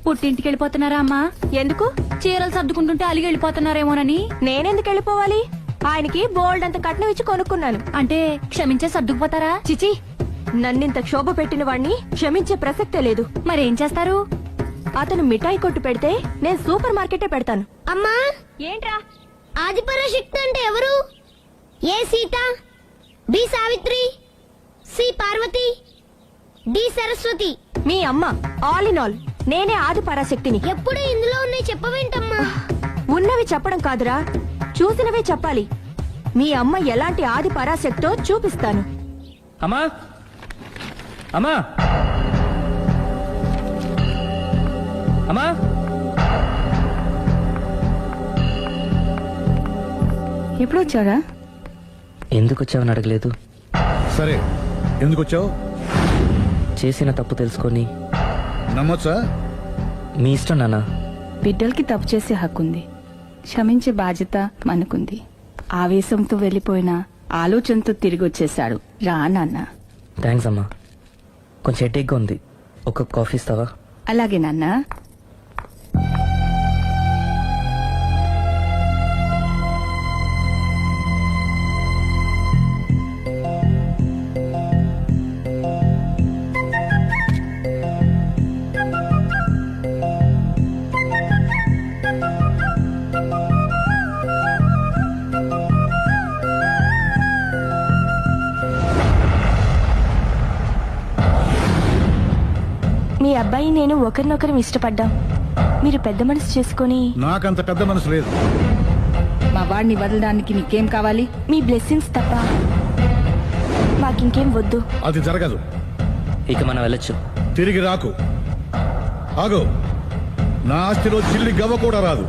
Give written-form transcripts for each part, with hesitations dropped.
పుట్టింటికి వెళ్ళిపోతున్నారా అమ్మా? ఎందుకు? చీరలు సర్దుకుంటుంటే అలిగి వెళ్ళిపోతున్నారేమోనని. నేనెందుకు వెళ్ళిపోవాలి? ఆయనకి బోల్డ్ అంత కట్నం ఇచ్చి కొనుక్కున్నాను. అంటే క్షమించే సర్దుకుపోతారా? చిచి, నన్నింత క్షోభ పెట్టిన వాణ్ణి క్షమించే ప్రసక్తే లేదు. మరేం చేస్తారు? అతను మిఠాయి కొట్టు పెడితే నేను సూపర్ మార్కెటే పెడతాను. అమ్మా, ఏంట్రా? ఆదిపరాశక్తి అంటే ఎవరు? A Sita, B Savitri, C Parvati, D Saraswati. మీ అమ్మ. ఆల్ ఇన్ ఆల్ నేనే ఆది పరాశక్తిని. ఎప్పుడు ఇందులో ఉన్నాయి చెప్పవేంటమ్మా? ఉన్నవి చెప్పడం కాదురా, చూసినవే చెప్పాలి. మీ అమ్మ ఎలాంటి ఆది పరాశక్తో చూపిస్తాను. అమ్మా అమ్మా అమ్మా, ఎప్పుడు వచ్చారా? ఎందుకు వచ్చావని అడగలేదు. సరే, ఎందుకు వచ్చావు? చేసిన తప్పు తెలుసుకొని. నమ్మొచ్చా? మీ ఇష్టం నాన్న. బిడ్డలకి తప్పు చేసే హక్కుంది, క్షమించే బాధ్యత మనకుంది. ఆవేశంతో వెళ్లిపోయిన ఆలోచనతో తిరిగి వచ్చేశాడు. రా నాన్న. థ్యాంక్స్ అమ్మా. కొంచెం హెడేక్గా ఉంది, ఒక కాఫీ ఇస్తావా? అలాగే నాన్న. మీ అబ్బాయి నేను ఒకరినొకరం ఇష్టపడ్డాం. మీరు పెద్ద మనసు చేసుకుని. నాకంత పెద్ద మనసు లేదు. మా వాడిని వదలడానికి నీకేం కావాలి? మీ బ్లెస్సింగ్స్ తప్ప మాకింకేం వద్దు. అది జరగదు. ఇక మనం వెళ్ళొచ్చు. తిరిగి రాకు. ఆగు. నా ఆస్తిలో చిల్లి గవ్వ కూడా రాదు.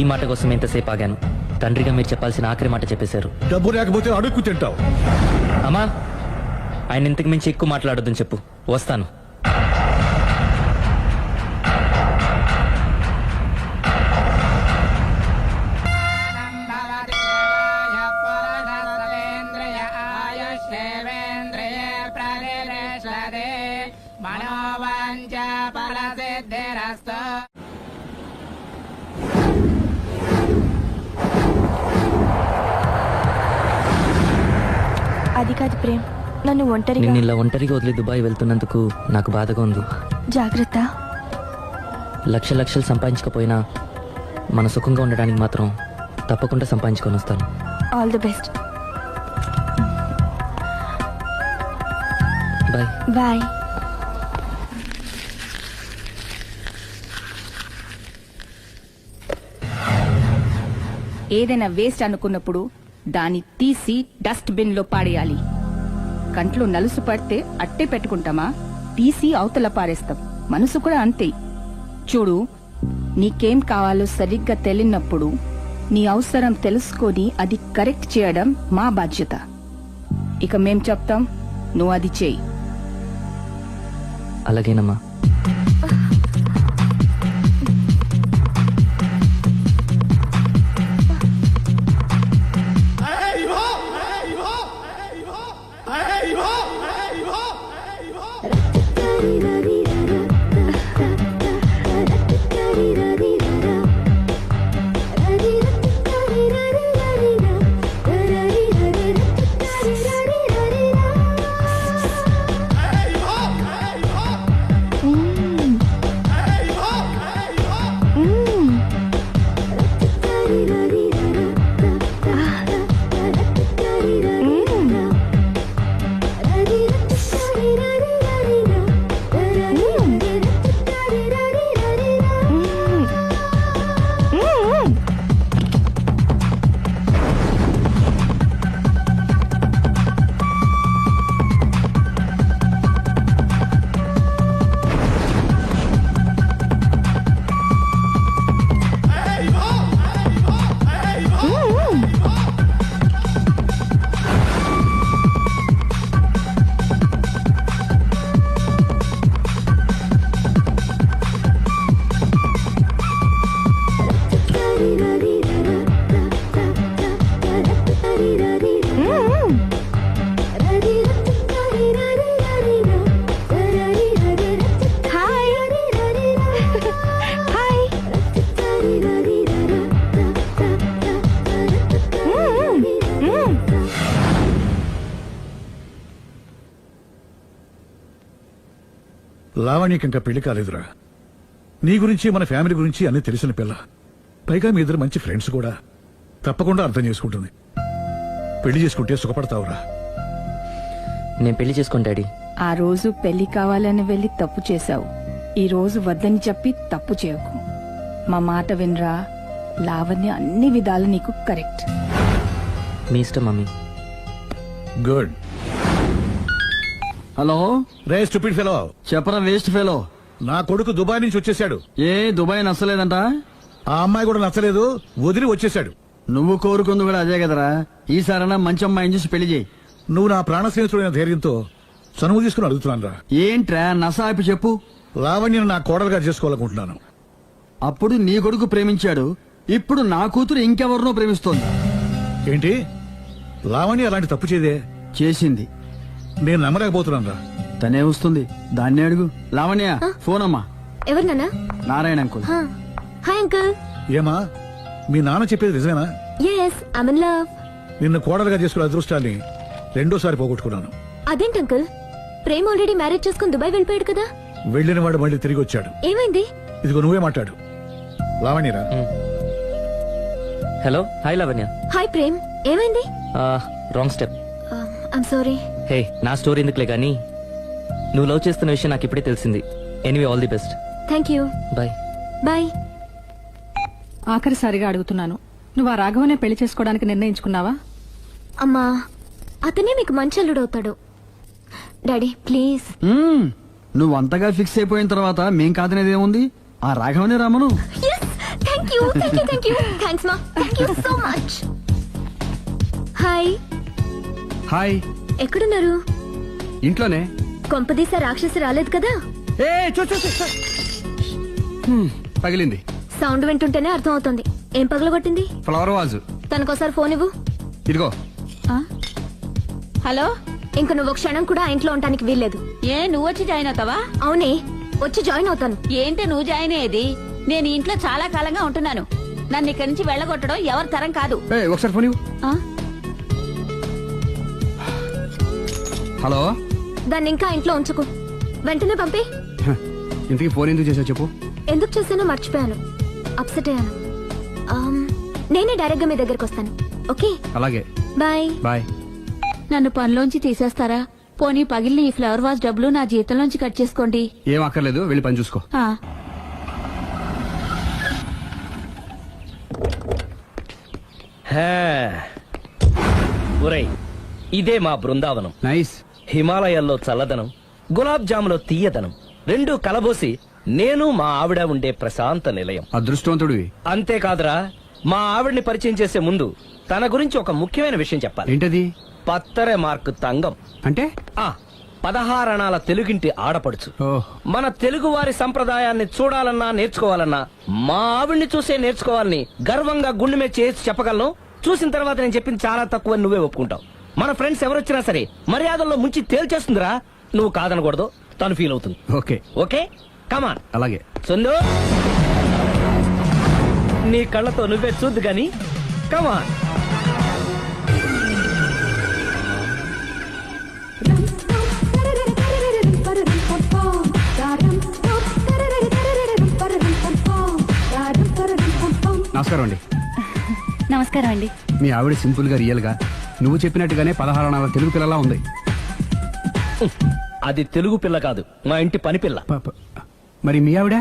ఈ మాట కోసం ఎంతసేపు ఆగాను. తండ్రిగా మీరు చెప్పాల్సిన ఆఖరి మాట చెప్పేశారు. డబ్బు లేకపోతే అడుక్కు తింటావు. అమ్మా, ఆయన ఇంతకు మించి ఎక్కువ మాట్లాడొద్దని చెప్పు. వస్తాను. అది కాదు ప్రేమ్, నన్ను ఒంటరిగా. నిన్ను ఇలా ఒంటరిగా వదిలి దుబాయ్ వెళ్తున్నందుకు నాకు బాధగా ఉంది. జాగ్రత్త. లక్షలు సంపాదించకపోయినా మన సుఖంగా ఉండడానికి మాత్రం తప్పకుండా సంపాదించుకొని వస్తాను. All the best. Bye. Bye. ఏదైనా వేస్ట్ అనుకున్నప్పుడు దాన్ని తీసి డస్ట్ బిన్ లో పాడేయాలి. కంట్లో నలుసు పడితే అట్టే పెట్టుకుంటామా? తీసి అవతల పారేస్తాం. మనసు కూడా అంతే. చూడు, నీకేం కావాలో సరిగ్గా తెలియనప్పుడు నీ అవసరం తెలుసుకొని అది కరెక్ట్ చేయడం మా బాధ్యత. ఇక మేం చెప్తాం, నువ్వు అది చేయి. అలాగేనమ్మా. లావణ్యకి ఇంకా పెళ్లి కాలేదురా. నీ గురించి మన ఫ్యామిలీ గురించి అన్ని తెలిసిన పిల్ల. పైగా మీ ఇద్దరు మంచి ఫ్రెండ్స్ కూడా. తప్పకుండా అర్థం చేసుకుంటుంది. పెళ్లి చేసుకుంటే సుఖపడతావురా. నేను పెళ్లి చేసుకోను డాడీ. ఆ రోజు పెళ్లి కావాలని వెళ్ళి తప్పు చేశావు. ఈ రోజు వద్దని చెప్పి తప్పు చేయకు. మా మాట వినరా. లావణ్య అన్ని విధాలు నీకు కరెక్ట్. మీ ఇష్టం మమ్మీ. గుడ్. హలో, రే స్టూపిడ్ ఫెలో, చెప్పరా వేస్ట్ ఫెలో. నా కొడుకు దుబాయ్ నుంచి వచ్చేసాడు. ఏ దుబాయ్ నచ్చలేదంట? ఆ అమ్మాయి కూడా నచ్చలేదు, వదిలి వచ్చేసాడు. నువ్వు కోరుకుంది కూడా అదే కదరా. ఈసారైనా మంచి అమ్మాయిని చూసి పెళ్లి చేయి. నువ్వు నా ప్రాణ స్నేహితుడైన ధైర్యంతో చనువు తీసుకుని అడుగుతున్నాను రా. ఏంట్రా నస అయిపో చెప్పు. లావణ్యను నా కోడలుగా చేసుకోవాలనుకుంటున్నాను. అప్పుడు నీ కొడుకు ప్రేమించాడు, ఇప్పుడు నా కూతురు ఇంకెవరినో ప్రేమిస్తోంది. ఏంటి? లావణ్య అలాంటి తప్పు చేయదే. చేసింది. నేను నమ్మలేకపోతున్నాను రా. తనే వస్తుంది, దాన్నే అడుగు. లావణ్య ఫోన్ అమ్మా. ఎవరు నాన్న? నారాయణ అంకుల్. Hi uncle. ఏమా, మీ నాన్న చెప్పేది నిజమేనా? Yes, I'm in love. నిన్ను కోడలుగా చేసుకునే అదృష్టాన్ని రెండోసారి పోగొట్టుకున్నాను. అదేంటి అంకుల్? ప్రేమ్ ఆల్రెడీ మ్యారేజ్ చేసుకుని దుబాయ్ వెళ్ళిపోయాడు కదా. వెళ్ళిన వాడు మళ్ళీ తిరిగి వచ్చాడు. ఏమైంది? ఇదిగో నువ్వే మాట్లాడు. లావణ్యరా. Hello, hi Lavanya. Hi Prem, ఏమైంది? Wrong step. I'm sorry. Hey, నా స్టోరీ ఎందుకులే కానీ నువ్వు లవ్ చేస్తున్న విషయం నాకు ఇప్పుడే తెలిసింది. Anyway, all the best. Thank you. Bye. Bye. ఆఖరిసారిగా అడుగుతున్నాను, నువ్వు ఆ రాఘవనే పెళ్లి చేసుకోవడానికి నిర్ణయించుకున్నావా? అమ్మా, అతనే మీకు మంచి అల్లుడవుతాడు. Daddy please. నువ్వు అంతగా ఫిక్స్ అయిపోయిన తర్వాత మేం కాదనేది ఏముంది? ఆ రాఘవనే రామను. Thank you, thank you, thank you. Thanks మా, thank you so much. Hi. Hi. ఎక్కడున్నారు? ఇంట్లోనే. కొంపదీస రాక్షసి రాలేదు కదా? ఏ పగిలింది. సౌండ్ వింటుంటేనే అర్థం అవుతుంది. ఏం పగలగొట్టింది? Flower vase. తనకోసారి ఫోన్ ఇవ్వు. ఇదిగో. హలో. ఇంక నువ్వు ఒక క్షణం కూడా ఆ ఇంట్లో ఉండడానికి వీల్లేదు. ఏ, నువ్వు వచ్చి జాయిన్ అవుతావా? అవునే, వచ్చి జాయిన్ అవుతాను. ఏంటి నువ్వు జాయిన్ అయ్యేది? నేను ఈ ఇంట్లో చాలా కాలంగా ఉంటున్నాను. నన్ను ఇక్కడి నుంచి వెళ్ళగొట్టడం ఎవరి తరం కాదు. ఒకసారి ఫోన్ ఇవ్వు. ఆ? హలో. దాన్ని ఇంకా ఇంట్లో ఉంచుకు. వెంటనే పంపి. ఇంతకీ ఫోన్ ఎందుకు చేసావు చెప్పు. ఎందుకు చేశానో మర్చిపోయాను. అప్సెట్ అయ్యాను. నేనే డైరెక్ట్ గా మీ దగ్గరకు వస్తాను. ఓకే, అలాగే. బాయ్. బాయ్. నన్ను పనిలోంచి తీసేస్తారా? పోనీ పగిలిన ఈ ఫ్లవర్ వాజ్ డబ్బులు నా జీతంలోంచి కట్ చేసుకోండి. ఏం అక్కర్లేదు, వెళ్ళి పని చూసుకో. ఆ. ఒరేయ్, ఇదే మా బృందావనం. నైస్. హిమాలయాల్లో చల్లదనం, గులాబ్ జాములో తీయదనం రెండూ కలబోసి నేను మా ఆవిడ ఉండే ప్రశాంత నిలయం. అదృష్టవంతుడివి. అంతేకాదురా, మా ఆవిడ్ని పరిచయం చేసే ముందు తన గురించి ఒక ముఖ్యమైన విషయం చెప్పాలి. ఏంటది? పత్తరె మార్కు తంగం అంటే? 16 అణాల తెలుగింటి ఆడపడుచు. మన తెలుగు వారి సంప్రదాయాన్ని చూడాలన్నా నేర్చుకోవాలన్నా మా ఆవిడ్ని చూసే నేర్చుకోవాలని గర్వంగా గుండె మీద చేసి చెప్పగలను. చూసిన తర్వాత నేను చెప్పింది చాలా తక్కువ, నువ్వే ఒప్పుకుంటావు. మన ఫ్రెండ్స్ ఎవరొచ్చినా సరే మర్యాదల్లో ముంచి తేల్చేస్తుందిరా. నువ్వు కాదనకూడదు, తను ఫీల్ అవుతుంది. ఓకే ఓకే, కమాన్. అలాగే. సుందు, నీ కళ్ళతో నువ్వే చూద్దు గాని కమాన్. నమస్కారం అండి. నమస్కారం అండి. మీ ఆవిడ సింపుల్ గా రియల్ గా నువ్వు చెప్పినట్టుగానే 16 అణాల తెలుగు పిల్లలా ఉంది. అది తెలుగు పిల్ల కాదు, మా ఇంటి పని పిల్ల. మరి మీ ఆవిడ?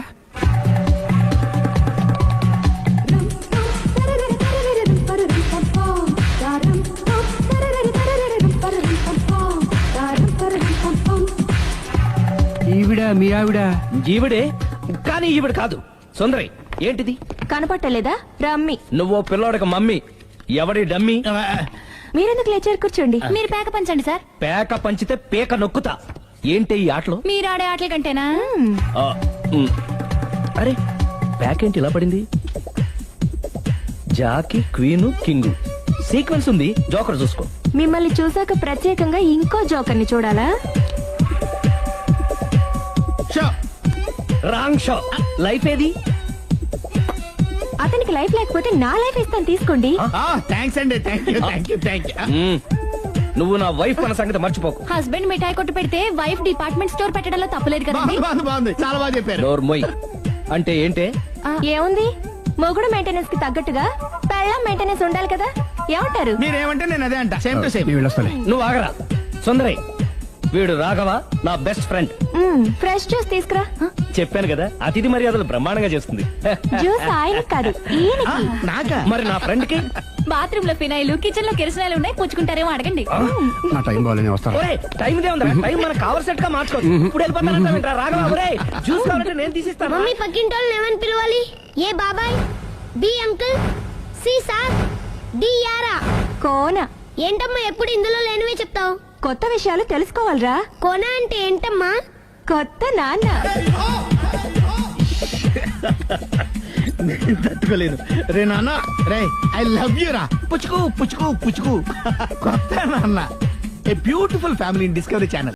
ఈవిడ మీ ఆవిడ? ఈవిడే, కానీ ఈవిడ కాదు. సుందరి, ఏంటిది? కనపట్టలేదా? రమ్మి. నువ్వు పిల్లోడక మమ్మీ. ఎవడి డమ్మీ? మీరెందుకు లేచారు? కూర్చోండి. మీరు పేక పంచండి సార్. పేక పంచితే పేక నొక్కుతా. ఏంటి ఈ ఆటలు? మీరు ఆడే ఆటల కంటేనా? అరే, పేక ఏంటి ఇలా పడింది? జాకి, క్వీను, కింగు సీక్వెన్స్ ఉంది. జోకర్ చూసుకో. మిమ్మల్ని చూసాక ప్రత్యేకంగా ఇంకో జోకర్ని చూడాలా? Wrong show. లైఫ్ ఏది? అతనికి లైఫ్ లేకపోతే నా లైఫ్ ఇస్తాను, తీసుకోండి. థ్యాంక్స్ అండి. Thank you. నువ్వు నా వైఫ్ అన్న సంగతి మర్చిపోకు. హస్బెండ్ మిఠాయి కొట్టు పెడితే వైఫ్ డిపార్ట్మెంట్ స్టోర్ పెట్టడంలో తప్పలేదు కదండి. బాగుంది చాలా బాగా చెప్పారు. నోర్మొయ్ అంటే ఏంటే? ఏముంది, మొగుడు మెయింటెనెన్స్ కి తగ్గట్టుగా పెళ్ళం మెయింటెనెన్స్ ఉండాలి కదా. ఏమంటారు? మీరేమంటే నేను అదే అంట. Same to same. నువ్వు ఆగరా సుందరై. వీడు రాఘవ నా బెస్ట్ ఫ్రెండ్. ఫ్రెష్ జ్యూస్ తీసుకురా. చెప్పాను కదా అతిథి మర్యాదలు బ్రహ్మాండంగా చేస్తుంది. జ్యూస్ ఆయన కాదు ఈయనకి. నాకా? మరి నా ఫ్రెండ్ కి బాత్రూమ్ లో ఫినాయిల్, కిచెన్ లో కిరసనాయిలు ఉన్నాయి, పుచ్చుకుంటారేమో అడగండి. నా టైం బాగాలేని వస్తాను. ఒరేయ్, టైం దే ఉందా? టైం మనకు కావలసినట్టు గా మార్చుకోవచ్చు. ఇప్పుడు వెళ్ళిపోతానంటా రాఘవ. ఒరేయ్, జ్యూస్ కావాలంటే నేను తీసిస్తాను. మమ్మీ పక్కింటోళ్ళని ఏమని పిలవాలి? ఏ బాబాయ్, B uncle, C sir, D యారా. కోన. ఏంటమ్మా ఎప్పుడు ఇందులో లేనివే చెప్తావు? కొత్త విషయాలు తెలుసుకోవాలిరా. కోన అంటే ఏంటమ్మా? కొత్త నాన్న. నేను తట్టుకోలేదు. రే నాన్న, రే ఐ లవ్ యూ రా. పుచ్చుకు పుచ్చుకు పుచ్చుకు. కొత్త నాన్న. A beautiful family in discovery channel.